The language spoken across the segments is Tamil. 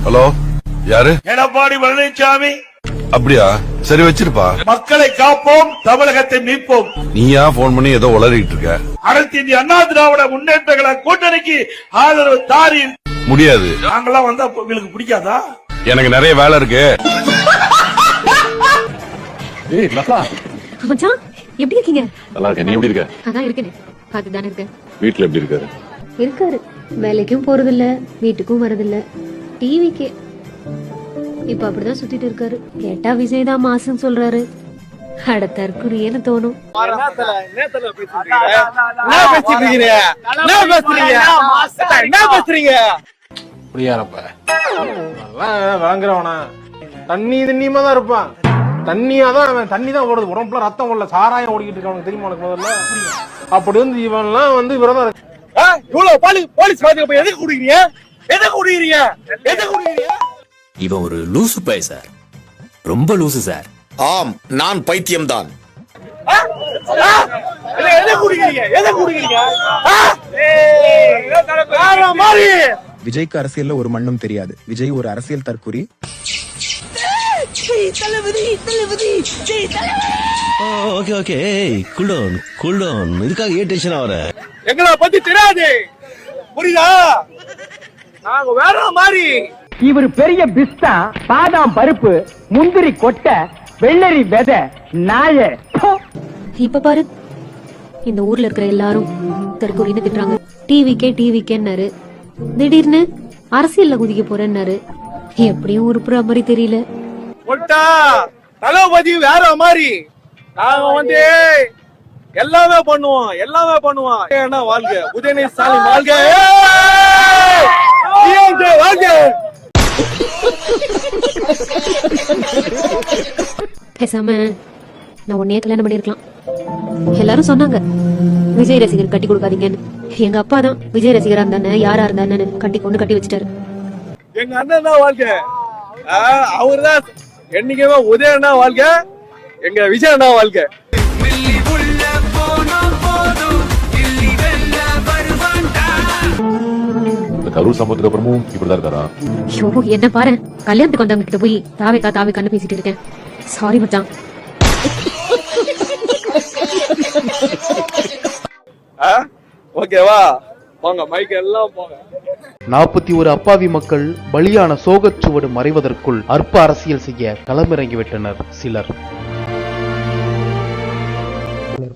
ஹலோ, யாரு? எடப்பாடி பழனிசாமி. அப்படியா? சரி வச்சிருப்பா. மக்களை காப்போம், தமிழகத்தை மீட்போம். நீயா போன் பண்ணி ஏதோ உளறிட்டு இருக்க? அனைத்து இந்திய அண்ணா திராவிட முன்னேற்ற கழக கூட்டணிக்கு ஆதரவு தாரி. முடியாது. நாங்கெல்லாம் வந்தா உங்களுக்கு பிடிக்காதா? எனக்கு நிறைய வேலை இருக்கு. மச்சான், எப்படி இருக்கீங்க? நல்லா இருக்கேன். நீ எப்படி இருக்க? அதான் இருக்கேன். பார்த்துதானே இருக்கேன். வீட்டுல எப்படி இருக்காரு? இருக்காரு. வேலைக்கும் போறதில்ல, வீட்டுக்கும் வரதில்ல, டிவிக்கே. இப்ப அப்படிதான் சுத்திட்டு இருக்காரு. கேட்டா விஜய் தான் மாசுன்னு சொல்றாரு. தற்குறியேன்னு தோணும். வாங்குறவனா தண்ணி தண்ணியமா தான் இருப்பான். தண்ணியாதான் தண்ணி தான் ஓடுது, உடம்புல ரத்தம் ஓடல, சாராயம் ஓடிக்கிட்டு இருக்க. அவனுக்கு தெரியுமா? உனக்கு முதல்ல அப்படி வந்து இவன்லாம் வந்து இவரதான் போலீஸ் பாதுகாப்பு எதுக்கு குடிக்கிறீங்க? எதுக்கு குடிக்கிறீங்க? எதுக்கு குடிக்கிறீங்க? இவன் ஒரு லூசு பை சார், ரொம்ப லூசு சார். ஆம், நான் பைத்தியம்தான். விஜய்க்கு அரசியல்ல ஒரு மண்ணும் தெரியாது. விஜய் ஒரு அரசியல் தற்குறி. Okay okay, cool down cool down. இதுக்காக ஏன் டென்ஷன் ஆவற? எங்களை பத்தி தெரியாது, புரியுதா? நாங்க வேற மாதிரி. இவர் பெரிய பிஸ்தா, பாதாம் பருப்பு, முந்திரி கொட்டை, வெள்ளரி விதை, நாய. இப்ப பாரு, இந்த ஊர்ல இருக்கிற எல்லாரும் தற்கொலைன்னு திட்டுறாங்க. டிவிக்கேன்னாரு, திடீர்னு அரசியல்ல குதிக்க போறேன்னாரு. எப்படியும் உருப்புற மாதிரி தெரியல. தளபதி வேற மாதிரி. நாங்க வந்து எல்லாமே பண்ணுவோம். என்ன வாழ்க, உதயநிதி ஸ்டாலின் வாழ்க, வாழ்க. பேசாம நான் உன்னையே கல்யாணம் பண்ணிருக்கலாம். எல்லாரும் சொன்னாங்க விஜய் ரசிகர் கட்டி கொடுக்காதீங்கன்னு. எங்க அப்பா தான் விஜய் ரசிகரா இருந்தானே, யாரா இருந்தானு கட்டி வச்சுட்டாரு. எங்க அண்ணன் தான் வாழ்க, அவருதான் என்னைக்குமே உதயண்ணா வாழ்க, எங்க விஜய் அண்ணா வாழ்க. கரூர் சம்பவத்துக்கு அப்புறமும் இப்படிதான் இருக்காரா? ஐயோ, என்ன பாரு, கல்யாணத்துக்கு வந்தவங்க கிட்ட போய் தாவேக்கான்னு பேசிட்டு இருக்கேன். சாரி மச்சான். ஓகேவா? போங்க, மைக் எல்லாம் போங்க. 41 அப்பாவி மக்கள் பலியான சோகச்சுவடு மறைவதற்குள் அற்ப அரசியல் செய்ய களமிறங்கிவிட்டனர் சிலர்.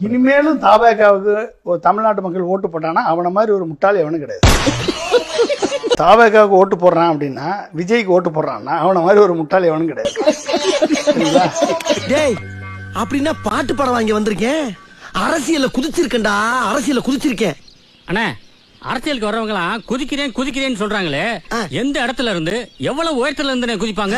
இனிமேலும் தாவேகாவுக்கு ஒரு தமிழ்நாட்டு மக்கள் ஓட்டு போட்டானா அவனை மாதிரி ஒரு முட்டாள் எவனும் கிடையாது. தாவேகாவுக்கு ஓட்டு போடுறான் அப்படின்னா, விஜய்க்கு ஓட்டு போடுறான்னா அவனை மாதிரி ஒரு முட்டாள் எவனும் கிடையாது. டேய், அப்படின்னா பாட்டு படம் வாங்கி வந்திருக்கேன். அரசியல்ல குதிச்சிருக்கேன். அண்ணா, அரசியலுக்கு வர்றவங்களாம் குதிக்கிறேன்னு சொல்றாங்களே, எந்த இடத்துல இருந்து எவ்வளவு உயரத்துல இருந்து குதிப்பாங்க?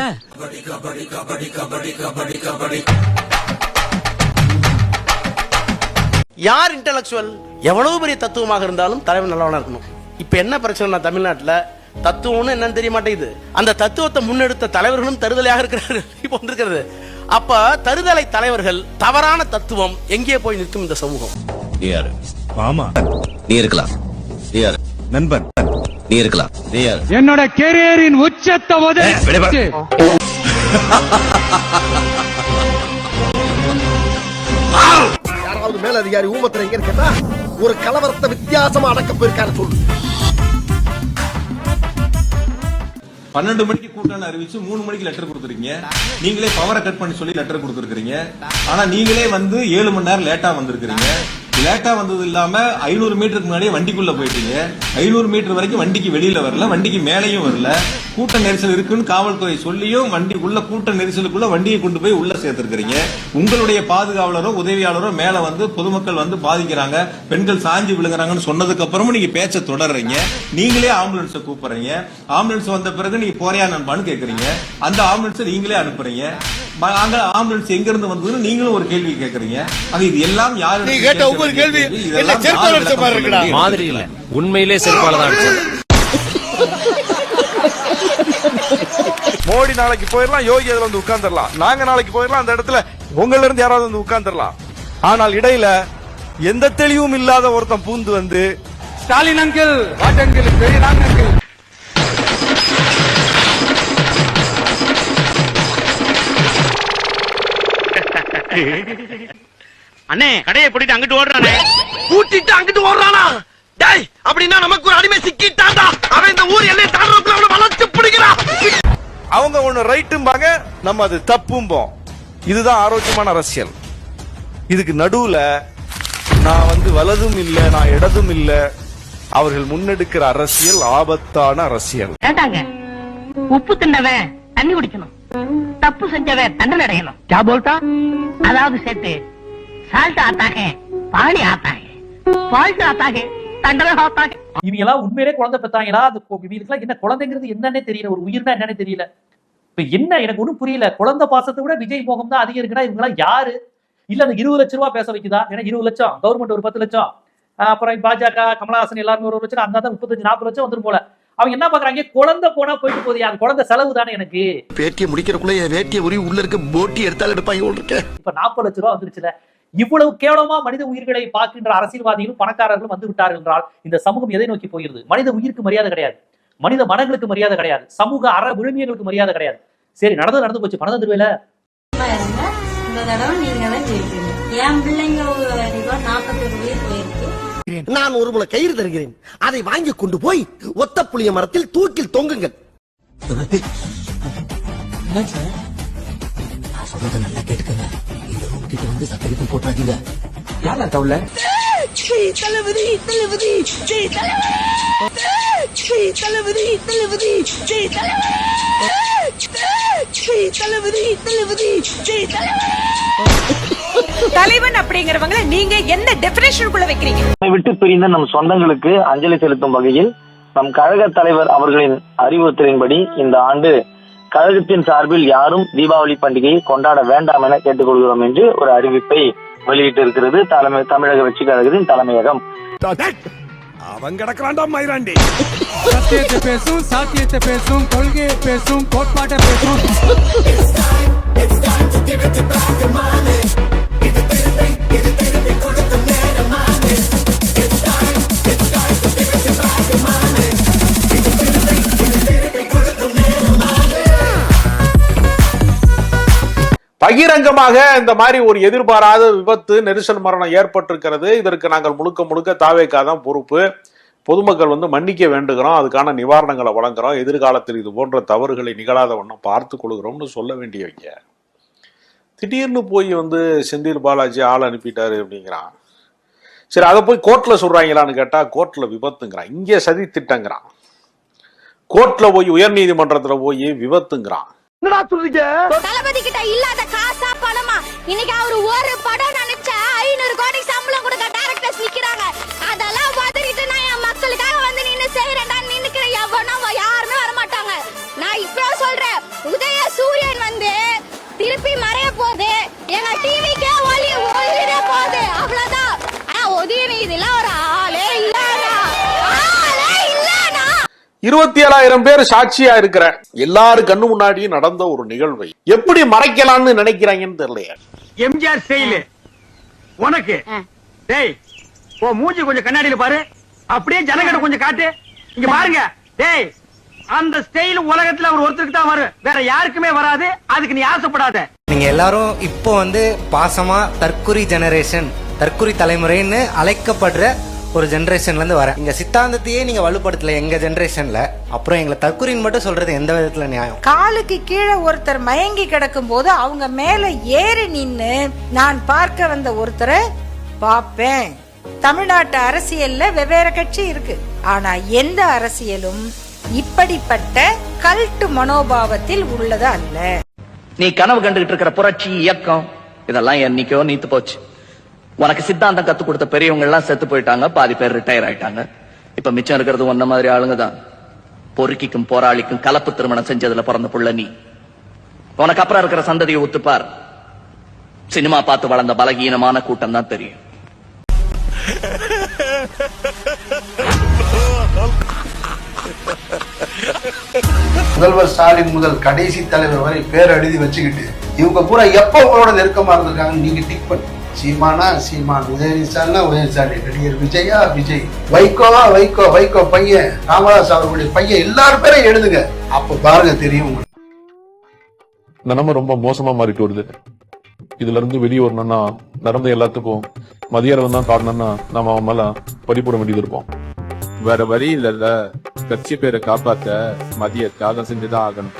யார் இன்டெலக்சுவல்? எவ்வளவு பெரிய தத்துவமாக இருந்தாலும் தலைவர் நல்லவனா இருக்கணும். இப்ப என்ன பிரச்சனை தமிழ்நாட்டுல? தத்துவம்னு என்னன்னு தெரிய மாட்டேங்குது. அந்த தத்துவத்தை முன்னெடுத்த தலைவர்களும் தருதலையாக இருக்கிறார்கள். இப்ப வந்திருக்கிறது. அப்ப தருதலை தலைவர்கள், தவறான தத்துவம் எங்கே போய் நிற்கும் இந்த சமூகம்? நீ யாரு? ஆமா, நீ இருக்கலாம். நீ யாரு? நண்பன். நீ இருக்கலாம். நீ யாரு? என்னோட கெரியரின் உச்சத்தை யாராவது மேல அதிகாரி ஊமத்துல எங்க இருக்கா? ஒரு கலவரத்தை வித்தியாசமா அடக்க போயிருக்காரு சொல்லு. 12 மணிக்கு கூட்டம் அறிவிச்சு 3 மணிக்கு லெட்டர் கொடுத்துருக்கீங்க. நீங்களே பவரை கட் பண்ணி சொல்லி லெட்டர் கொடுத்துருக்கீங்க. ஆனா நீங்களே வந்து 7 மணி நேரம் லேட்டா வந்திருக்கீங்க. லேட்டா வந்தது இல்லாம 500 மீட்டருக்கு முன்னாடியே வண்டிக்குள்ள போயிட்டீங்க. 500 மீட்டர் வரைக்கும் வண்டிக்கு வெளியில வரல, வண்டிக்கு மேலையும் வரல. கூட்ட நெரிசல் இருக்குன்னு காவல்துறை சொல்லியும் வண்டிக்குள்ள கூட்ட நெரிசலுக்குள்ள வண்டியை கொண்டு போய் உள்ள சேர்த்திருக்கிறீங்க. உங்களுடைய பாதுகாவலரோ உதவியாளரோ மேல வந்து பொதுமக்கள் வந்து பாதிக்கிறாங்க, பெண்கள் சாஞ்சி விழுங்குறாங்கன்னு சொன்னதுக்கு அப்புறமும் நீங்க பேச்ச தொடர்றீங்க. நீங்களே ஆம்புலன்ஸை கூப்பிடுறீங்க. ஆம்புலன்ஸ் வந்த பிறகு நீங்க போறியா நண்பான்னு கேக்குறீங்க. அந்த ஆம்புலன்ஸை நீங்களே அனுப்புறீங்க. அங்க ஆம்புலன்ஸ் எங்க இருந்து வந்ததுன்னு நீங்களும் ஒரு கேள்வி கேக்குறீங்க. இது எல்லாம் யாரு? நீ கேட்ட ஒவ்வொரு கேள்வி மாதிரி இல்ல, உண்மையிலே செருப்பாலதான். மோடி நாளைக்கு போயிடலாம், யோகி அதுல வந்து உட்கார்ந்துடலாம். நாங்க நாளைக்கு போயிடலாம், அந்த இடத்துல உங்கள இருந்து யாராவது வந்து உட்கார்ந்துடலாம். ஆனால் இடையில எந்த தெளிவும் இல்லாத ஒருத்தன் பூந்து வந்து ஸ்டாலின் அங்கிள், வாட் அங்கிள், பெரிய அங்கிள் அண்ணே கடையை போட்டுட்டு அங்கிட்டு ஓடுறானே. கூட்டிட்டு அங்கிட்டு ஓடுறானா? டேய் அப்படின்னா நமக்கு ஒரு அடிமை சிக்கிட்டான்டா. அவன் இந்த ஊர் எல்லையை தாண்டறதுக்குள்ள அவனை வளைச்சு பிடிக்கிறான். அவங்க ஒண்ணு ரைட்டும்பாங்க, நம்ம அது தப்பும்போம். இதுதான் ஆரோக்கியமான அரசியல். இதுக்கு நடுவுல நான் வலதும் இல்ல, நான் இடதும் இல்ல. அவர்கள் முன்னெடுக்கிற அரசியல் ஆபத்தான அரசியல். கேட்டாங்க, உப்பு தின்னவன் தண்ணி குடிக்கணும், தப்பு செஞ்சவன் தண்டனை அடையணும். क्या बोलता? அதாவது சேர்த்து சால்ட் ஆத்தாக பாணி ஆத்தாக ஃபால்ட் ஆத்தாக தண்டனை ஆத்தாக. இவங்க எல்லாம் உண்மையிலே குழந்தை பெற்றாங்களா? அது இவங்களுக்குலாம் என்ன குழந்தைங்கிறது என்னன்னே தெரியல, ஒரு உயிர்னா என்னன்னே தெரியல. இப்ப என்ன எனக்கு ஒண்ணும் புரியல. குழந்தை பாசத்தை விட விஜய் மோகம் தான் அதிகம் இருக்குன்னா இவங்க எல்லாம் யாரு? இல்ல அந்த 20 லட்சம் ரூபாய் பேச வைக்குதா? ஏன்னா 20 லட்சம் கவர்மெண்ட் ஒரு 10 லட்சம், அப்புறம் பாஜக கமலஹாசன் எல்லாருமே ஒரு லட்சம், அந்த 35-40 லட்சம் வந்துரும் போல. அவங்க என்ன பாக்குறாங்க? குழந்தை போனா போயிட்டு போகுது, அந்த குழந்தை செலவு தானே எனக்கு. பேட்டியை முடிக்கிறக்குள்ள என் வேட்டியை உரி உள்ள இருக்க போட்டி எடுத்தாலும் எடுப்பாங்க. இப்ப 40 லட்சம் ரூபாய் வந்துருச்சுல. இவ்வளவு கேவலமா மனித உயிர்களை பார்க்கின்ற அரசியல்வாதிகளும் பணக்காரர்களும் வந்து விட்டார்கள் என்றால் இந்த சமூகம் எதை நோக்கி போகிறது? மனித உயிருக்கு மரியாதை கிடையாது, மனித மனங்களுக்கு மரியாதை கிடையாது, சமூக அற விழுமியங்களுக்கு மரியாதை கிடையாது. சரி, நடந்து போச்சு, பணம் தந்துருவேல. இந்த தடவை நீங்க தான் ஜெயிப்பீங்க. என் பிள்ளைங்க 41 உயிர் போயிருக்கு. நான் ஒரு முளை கயிறு தருகிறேன், அதை வாங்கி கொண்டு போய் ஒத்த புளிய மரத்தில் தூக்கில் தொங்குங்கள். நல்லா கேட்டுக்கங்க, இந்த ரூம் கிட்ட வந்து சத்தரிப்பு போட்டாதீங்க. யாரா தவள? தளபதி தளபதி ஜெய் தளபதி தளபதி ஜெய் தலைவன் அப்படிங்கிறவங்க நீங்க என்ன டெஃபினேஷனுக்குள்ள வைக்கிறீங்க? விட்டு பிரிந்த நம் சொந்தங்களுக்கு அஞ்சலி செலுத்தும் வகையில் நம் கழக தலைவர் அவர்களின் அறிவுறுத்தலின்படி இந்த ஆண்டு கழகத்தின் சார்பில் யாரும் தீபாவளி பண்டிகையை கொண்டாட வேண்டாம் என கேட்டுக்கொள்கிறோம் என்று ஒரு அறிவிப்பை வெளியிட்டு இருக்கிறது தமிழக வெற்றி கழகத்தின் தலைமையகம். அவன் கிடக்கிறான்டா மயிராண்டி. சத்தியத்தை பேசும், சாத்தியத்தை பேசும், கொள்கையை பேசும், கோட்பாட்டை பேசும். பகிரங்கமாக இந்த மாதிரி ஒரு எதிர்பாராத விபத்து, நெரிசல் மரணம் ஏற்பட்டிருக்கிறது. இதற்கு நாங்கள் முழுக்க தாவேகா தான் பொறுப்பு. பொதுமக்கள் மன்னிக்க வேண்டுகிறோம், அதுக்கான நிவாரணங்களை வழங்குறோம், எதிர்காலத்தில் இது போன்ற தவறுகளை நிகழாத வண்ணம் பார்த்து கொள்கிறோம்னு சொல்ல வேண்டியவங்க. திடீர்னு போய் செந்தில் பாலாஜி ஆள் அனுப்பிட்டாரு அப்படிங்கிறான். சரி, அதை போய் கோர்ட்ல சொல்றாங்களான்னு கேட்டா கோர்ட்ல விபத்துங்கிறான், இங்கே சதி திட்டங்கிறான். கோர்ட்ல போய் உயர் நீதிமன்றத்துல போய் விபத்துங்கிறான். தளபதி கிட்ட இல்லாத காசா பணமா? இன்னைக்கு அவரு ஒரு படம் நினைச்சா 500 கோடி சம்பளம் கொடுக்க டைரக்டர்ஸ் நிக்கிறாங்க. அதெல்லாம் பதறிட்டு நான் என் மக்களுக்காக நின்னு செய்யறேன்டா நின்னுக்கிற எவனோ யாருமே வர மாட்டாங்க. நான் இப்ப சொல்றேன், உதய சூரியன் திருப்பி மறைய போகுது, எங்க டிவிக்கே ஒளிர போகுது, அவ்வளவுதான். ஆனா உதயநிதியில ஒரு ஆளே இல்லடா, ஆளே இல்லடா. 27,000 பேர் சாட்சியா இருக்கிற எல்லாரு கண்ணு முன்னாடியும் நடந்த ஒரு நிகழ்வை எப்படி மறைக்கலாம்னு நினைக்கிறாங்கன்னு தெரியல. எம்ஜிஆர் ஸ்டைல் உனக்கு. டேய், ஓ மூஞ்சி கொஞ்சம் கண்ணாடியில பாரு, அப்படியே ஜனங்கட கொஞ்சம் காட்டு. இங்க பாருங்க, டேய், அந்த ஸ்டைல் உலகத்துல அவர் ஒருத்தருக்கு தான் வரும், வேற யாருக்குமே வராது. அதுக்கு நீ ஆசைப்படாத. நீங்க எல்லாரும் இப்போ பாசமா தற்குறி ஜெனரேஷன், தற்குறி தலைமுறைன்னு அழைக்கப்படுற ஒரு ஜெனரேஷன்ல இருந்து வர இங்க சித்தாந்தத்தையே நீங்க வலுப்படுத்தல எங்க ஜெனரேஷன்ல, அப்புறம் எங்களை தற்குறின்னு மட்டும் சொல்றது எந்த விதத்துல நியாயம்? காலுக்கு கீழே ஒருத்தர் மயங்கி கிடக்கும் போது அவங்க மேல ஏறி நின்னு நான் பார்க்க வந்த ஒருத்தரை பாப்பேன். தமிழ்நாட்டு அரசியல்ல வெவ்வேறு கட்சி இருக்கு, ஆனா எந்த அரசியலும் இப்படிப்பட்ட கல்ட்டு மனோபாவத்தில் உள்ளது அல்ல. நீ கனவு கண்டுகிட்டு இருக்கிற புரட்சி இயக்கம் இதெல்லாம் என்னைக்கோ நீத்து போச்சு. உனக்கு சித்தாந்தம் கத்து கொடுத்த பெரியவங்க எல்லாம் செத்து போயிட்டாங்க, பாதி பேர் ரிட்டையர் ஆயிட்டாங்க. இப்ப மிச்சம் இருக்கிறது ஒன்ன மாதிரி ஆளுங்க தான். பொறுக்கிக்கும் போராளிக்கும் கலப்பு திருமணம் செஞ்சதுல பிறந்த புள்ள நீ. உனக்கு அப்புறம் இருக்கிற சந்ததியை ஒத்துப்பார். சினிமா பார்த்து வளர்ந்த பலகீனமான கூட்டம் தான் தெரியும். முதல்வர் ஸ்டாலின் முதல் கடைசி தலைவர் வரை பேர் எழுதி வச்சுக்கிட்டு இவங்க பூரா எப்ப உங்களோட நெருக்கமா இருந்திருக்காங்க நீங்க டிக் பண்ணி. சீமானா சீமான், உதயநிதினா உதயநிதி, நடிகர் விஜயா விஜய், வைகோவா வைகோ, வைகோ பையன், ராமதாஸ் அவர்களுடைய பையன், எல்லாரும் பேரும் எழுதுங்க. அப்ப பாருங்க தெரியும் உங்களுக்கு. இந்த நம்ம ரொம்ப மோசமா மாறிட்டு வருது. இதுல இருந்து வெளியே வரணும்னா நடந்த எல்லாத்துக்கும் மதியாரம் தான் காரணம்னா நாம அவன் மேல பறிபோட வேண்டியது இருப்போம். வேற வழி இல்ல, கட்சி பேரை காப்பாத்த மதிய தியாகம் செஞ்சுதான் ஆகணும்.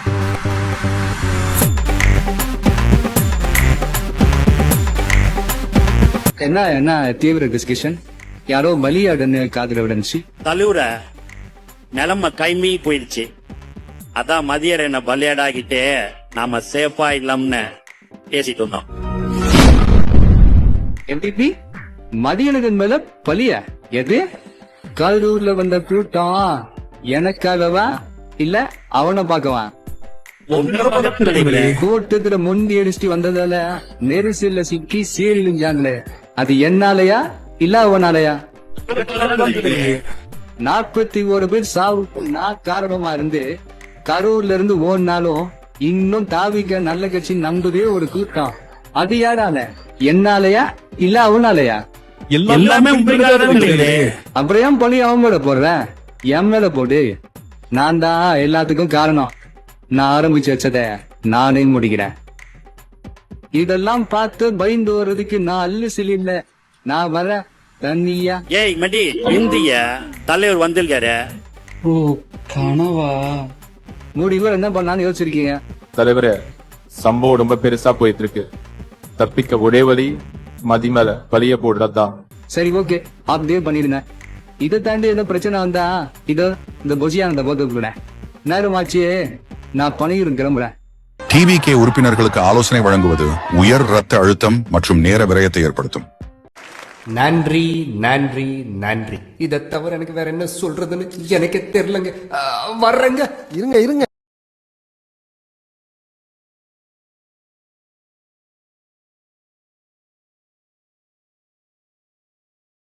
என்ன தீவிர டிஸ்கஷன்? யாரோ பலியாடுன்னு காதுல விடுச்சு. தலைவர நிலைமை கைமீ போயிடுச்சு. அதான் மதியர் என்ன பலியாடாகிட்டே நாம சேஃபா இல்லாமன்னு பேசிட்டு இருந்தோம். எப்படி மதியனுக்கு மேல பலியா? எது கரூர்ல வந்த கூட்டம் எனக்காகவா இல்ல அவனை பார்க்கவா? கூட்டத்துல முந்தி அடிச்சுட்டு வந்ததால நெரிசல்ல சிக்கி சீரழிஞ்சாங்களே, அது என்னாலயா இல்ல அவனாலயா? 41 பேர் சாவுக்கு நான் காரணமா இருந்து கரூர்ல இருந்து ஓடினாலும் இன்னும் தாவிக்க நல்ல கட்சி நம்புதே ஒரு கூட்டம். அது யாரால? என்னாலயா இல்ல அவனாலயா? எல்லாமே அப்புறம் ஏன் பழி அவன் மேல போடுறேன்? என் மேல போடு. நான் தான் எல்லாத்துக்கும் காரணம். நான் ஆரம்பிச்சு வச்சத நானே முடிக்கிறேன். இதெல்லாம் பார்த்து பயந்து வர்றதுக்கு நான் அல்லு இல்ல. நான் வர தண்ணியா. ஏய் மடி இந்திய தலைவர் வந்திருக்காரு. ஓ கனவா? முடிவு என்ன பண்ணான்னு யோசிச்சிருக்கீங்க? தலைவரே, சம்பவம் ரொம்ப பெருசா போயிட்டு இருக்கு. தப்பிக்க ஒரே வழி மதி மேல பழிய போடுறதுதான். சரி ஓகே, அப்படியே பண்ணிடுங்க. இதை தாண்டி ஏதோ பிரச்சனை வந்தா இதோ இந்த பொசியான போட்டு நேரமாச்சு, நான் பணியிருந்து கிளம்புறேன். டிவிகே உறுப்பினர்களுக்கு ஆலோசனை வழங்குவது உயர் ரத்த அழுத்தம் மற்றும் நேர விரயத்தை ஏற்படுத்தும். நன்றி நன்றி நன்றி. இதை தவிர எனக்கு வேற என்ன சொல்றதுன்னு எனக்கு தெரியலங்க. வர்றேங்க. இருங்க